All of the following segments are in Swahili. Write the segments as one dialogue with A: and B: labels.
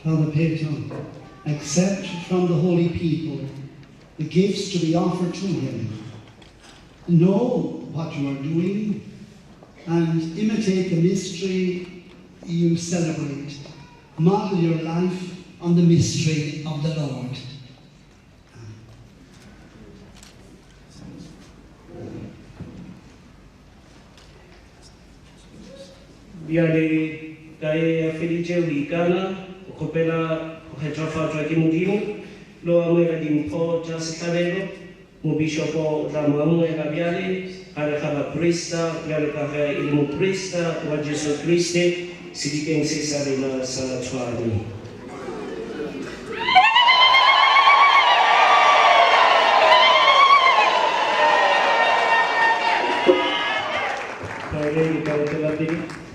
A: Father Peter, accept from the holy people the gifts to be offered to him. Know what you are doing and imitate the mystery you celebrate. Model your life on the mystery of the Lord.
B: Biale kai felice wikana kopela hetrafa trakimugimu lo amera dim po jasitavelo mu bishopo da mamu e biale ara kaba prista biale kava ilmu prista wa Gesù Cristo si diken se sarina sa twani. Pare ka telapini.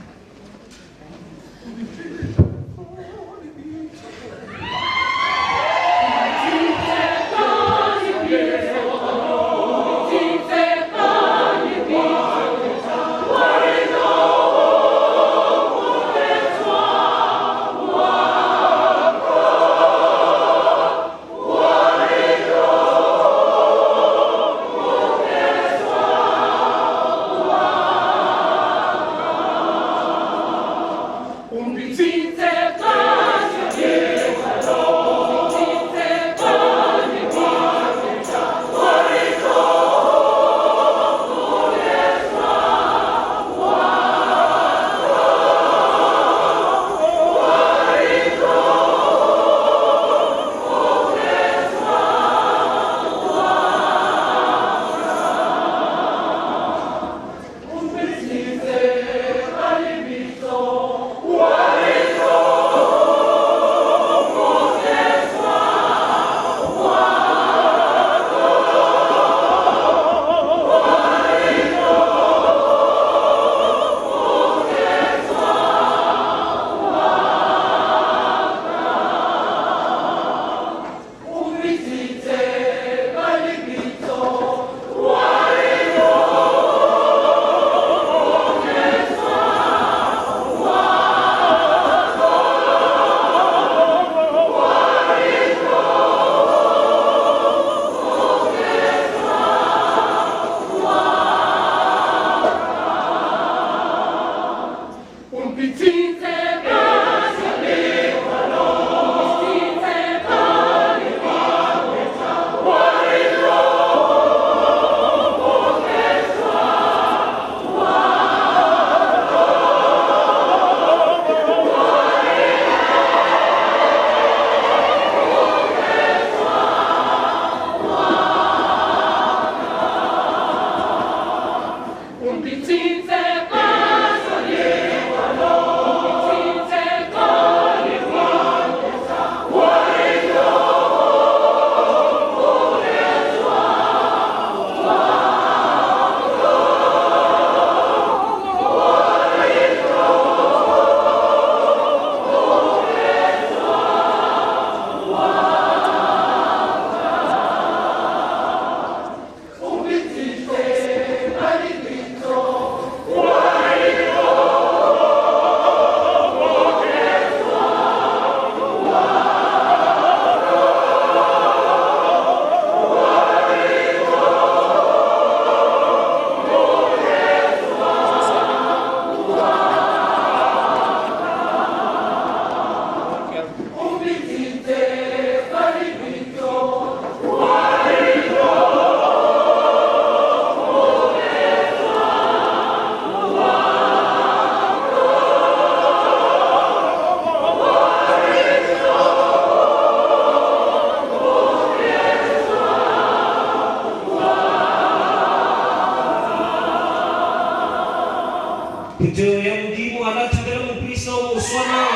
B: Puto yang ujimu alat cakap Kristo Muswana